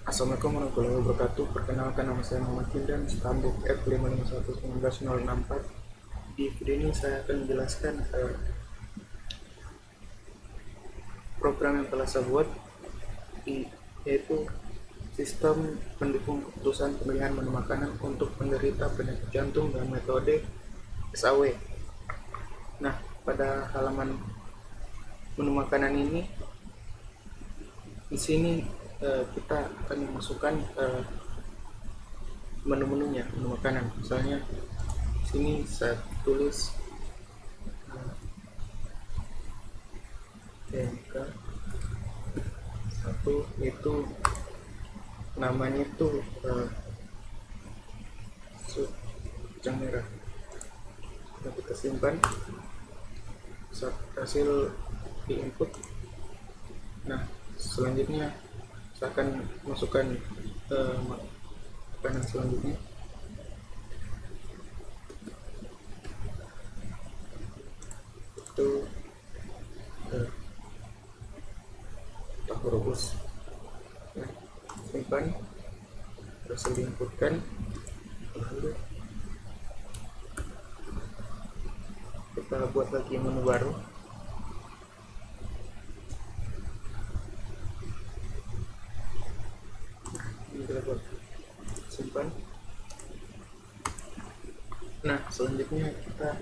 Assalamualaikum warahmatullahi wabarakatuh. Perkenalkan, nama saya Muhammad Kindan, Stambuk F5511964. Di video ini saya akan menjelaskan program yang telah saya buat, yaitu sistem pendukung keputusan pemilihan menu makanan untuk penderita penyakit jantung dan metode SAW. Nah, pada halaman menu makanan ini, di sini kita akan memasukkan menu-menunya, menu makanan. Misalnya di sini saya tulis TMK 1, itu namanya itu sup kacang merah. Nah, kita simpan saat hasil di input. Nah, selanjutnya saya akan masukkan makanan selanjutnya, itu tahu rebus. Nah, simpan, berhasil diinputkan. Lalu kita buat lagi menu baru. Ini kita buat, simpan. Nah, selanjutnya kita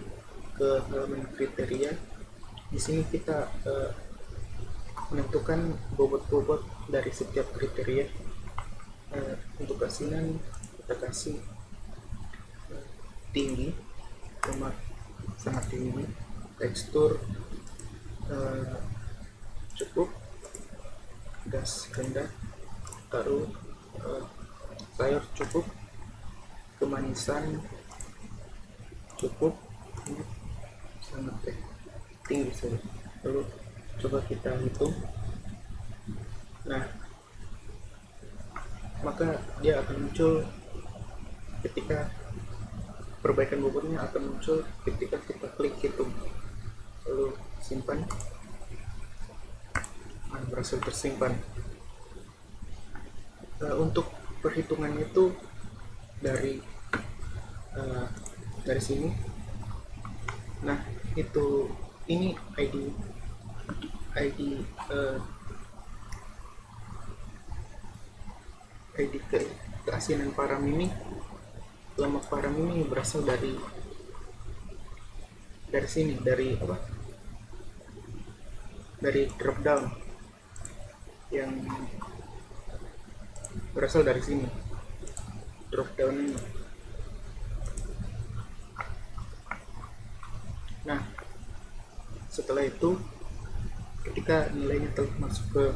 ke halaman kriteria. Di sini kita menentukan bobot-bobot dari setiap kriteria. Untuk asinan kita kasih tinggi, lemak sangat tinggi, tekstur cukup, gas rendah, taruh sayur cukup, kemanisan cukup, ini sangat tinggi saja. Lalu coba kita hitung. Nah, maka dia akan muncul ketika perbaikan bobotnya akan muncul ketika kita klik hitung. Lalu simpan. Nah, berhasil tersimpan. Untuk perhitungannya itu dari sini. Nah, itu ini ID keasinan param ini, lemak param ini berasal dari sini, dari apa? Dari drop down yang berasal dari sini, drop down ini. Nah, setelah itu ketika nilainya telah masuk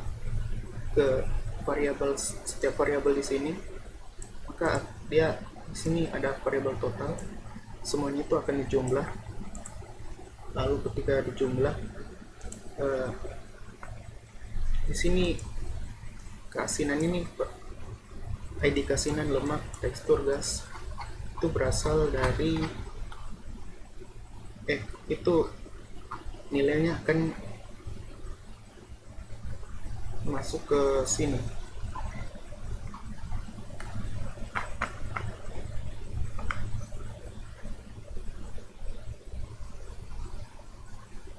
ke variabel, setiap variabel di sini, maka dia di sini ada variabel total, semuanya itu akan dijumlah. Lalu ketika dijumlah, di sini keasinan ini, ID keasinan, lemak, tekstur, gas, itu berasal dari itu nilainya akan masuk ke sini.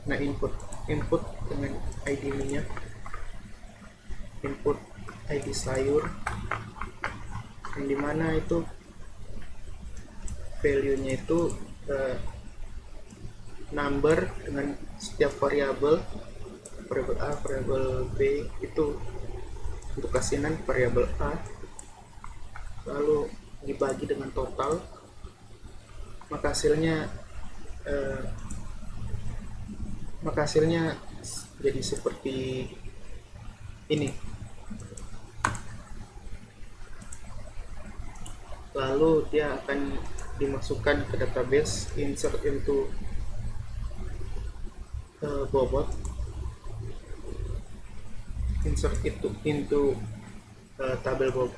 Nah, input dengan ID minyak, input ID sayur, yang dimana itu value nya itu number dengan setiap variabel A, variabel B itu untuk asinan variabel A, lalu dibagi dengan total, maka hasilnya jadi seperti ini. Lalu dia akan dimasukkan ke database, insert into bobot, insert itu into tabel bobot,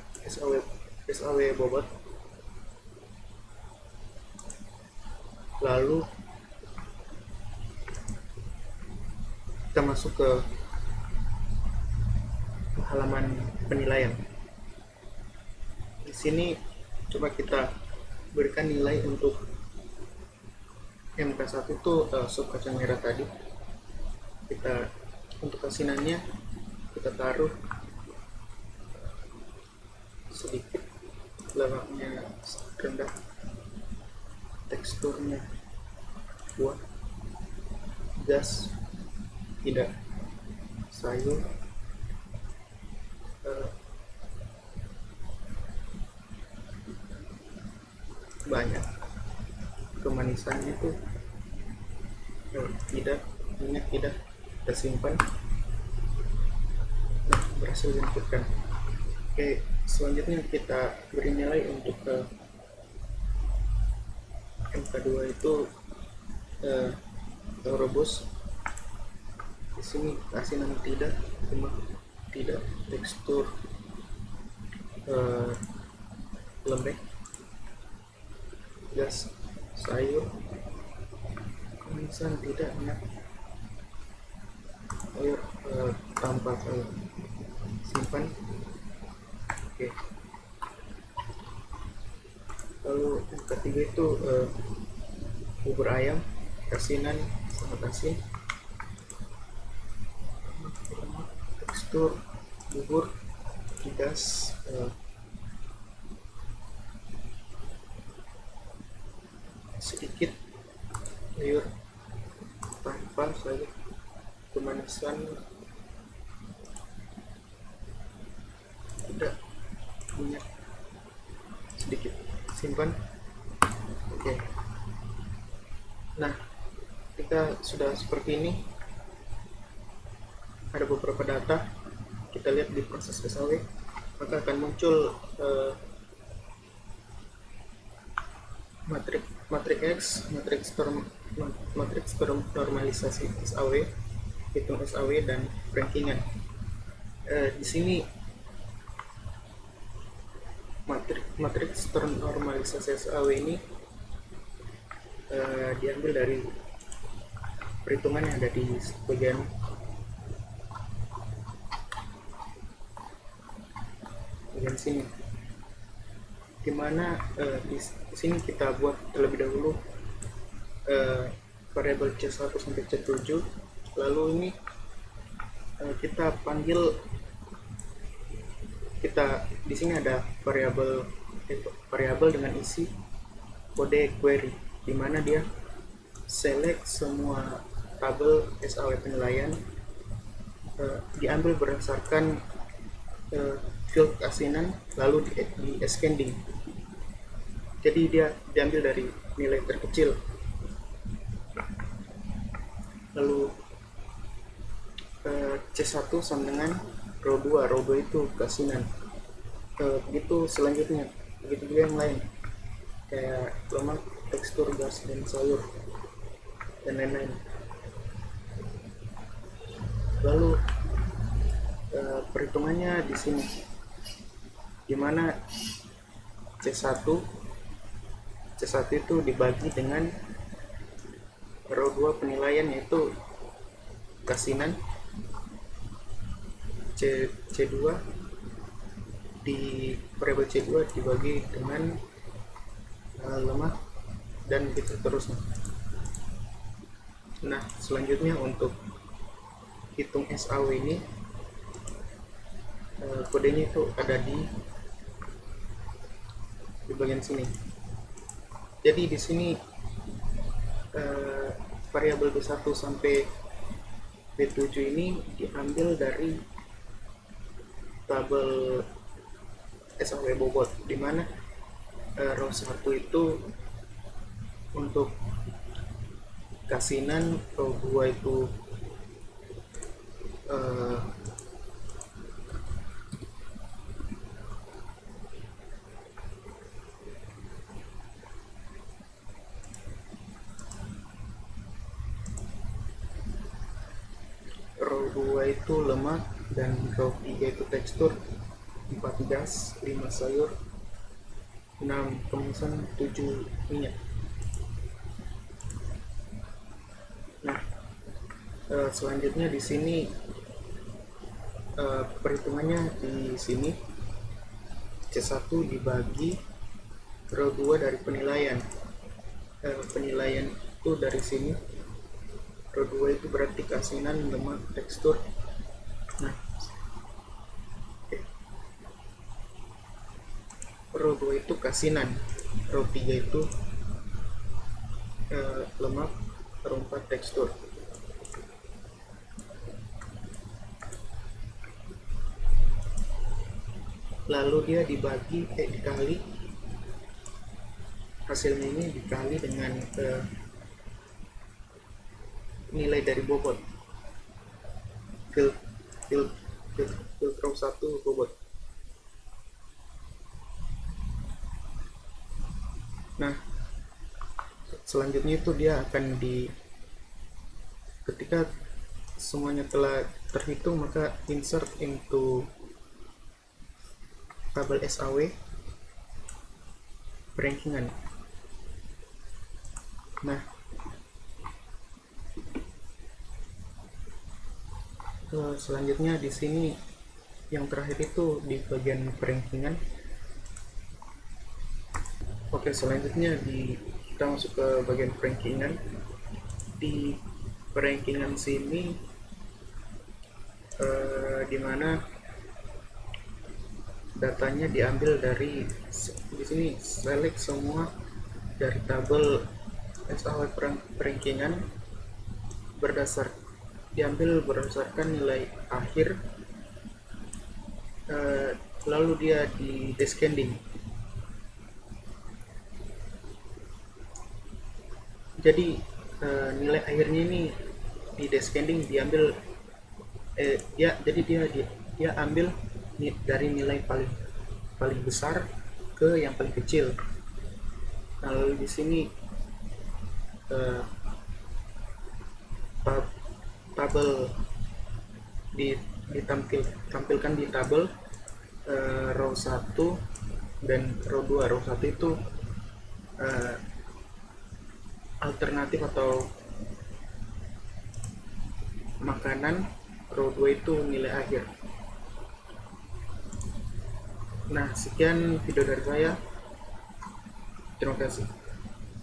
SAW bobot. Lalu kita masuk ke halaman penilaian. di sini coba kita berikan nilai untuk MK1 itu sub kacang merah tadi. Kita untuk asinannya kita taruh sedikit, lemaknya rendah, teksturnya kuat, gas tidak, sayur banyak, kemanisannya itu tidak, minyak tidak, kita simpan. Nah, berhasil diinputkan. Oke, selanjutnya kita beri nilai untuk MK2 itu rebus. Di sini asinan tidak, lemak tidak, tekstur lembek, gas, sayur, kemanisan tidak, minyak, sayur tanpa sayur, simpan. Oke, lalu yang ketiga itu bubur ayam, asinan sangat asin, tekstur bubur, gas sedikit, sayur tanpa sayur, kemanisan tidak, minyak sedikit, simpan. Oke. Nah, ketika sudah seperti ini, ada beberapa data kita lihat di proses SAW, maka akan muncul matriks X, matriks normalisasi SAW, hitung SAW dan rankingan. Di sini matriks normalisasi SAW ini diambil dari perhitungan yang ada di bagian sini, dimana di sini kita buat terlebih dahulu variabel C1 sampai C7, lalu ini kita panggil, kita di sini ada variabel dengan isi kode query, di mana dia select semua tabel SAW penilaian, diambil berdasarkan field asinan, lalu di ascending. Jadi dia diambil dari nilai terkecil, lalu C1 sama dengan row 2, row 2 itu keasinan. Begitu selanjutnya, begitu juga yang lain kayak lemak, tekstur, gas, dan sayur dan lain-lain. Lalu perhitungannya di sini, dimana C1 itu dibagi dengan row 2 penilaian, yaitu keasinan, C2 di variabel C2 dibagi dengan lemak, dan begitu terusnya. Nah, selanjutnya untuk hitung SAW ini, kodenya itu ada di bagian sini. Jadi di sini variabel B1 sampai B7 ini diambil dari tabel SAW bobot, dimana row 1 itu untuk keasinan, row 2 itu row 2 itu lemak, dan row 3 itu tekstur, 4 gas, 5 sayur, 6 kemasan, 7 minyak. Nah, selanjutnya di sini perhitungannya di sini, C1 dibagi row 2 dari penilaian. Penilaian itu dari sini, row 2 itu berarti keasinan, lemak, tekstur. Nah, row 2 itu keasinan, row 3 itu lemak, row 4 tekstur. Lalu dia dikali, hasilnya ini dikali dengan nilai dari bobot filter 1 bobot. Nah, selanjutnya itu dia akan ketika semuanya telah terhitung, maka insert into tabel SAW rankingan. Nah, selanjutnya di sini yang terakhir itu di bagian rankingan. Oke, selanjutnya kita masuk ke bagian rankingan. Di rankingan sini dimana datanya diambil di sini select semua dari tabel SAW rankingan diambil berdasarkan nilai akhir, lalu dia di descending. Jadi nilai akhirnya ini di descending diambil dia ambil dari nilai paling besar ke yang paling kecil. Nah, lalu di sini tabel ditampilkan di tabel row 1 dan row 2. Row 1 itu alternatif atau makanan, row 2 itu nilai akhir. Nah, sekian video dari saya. Terima kasih.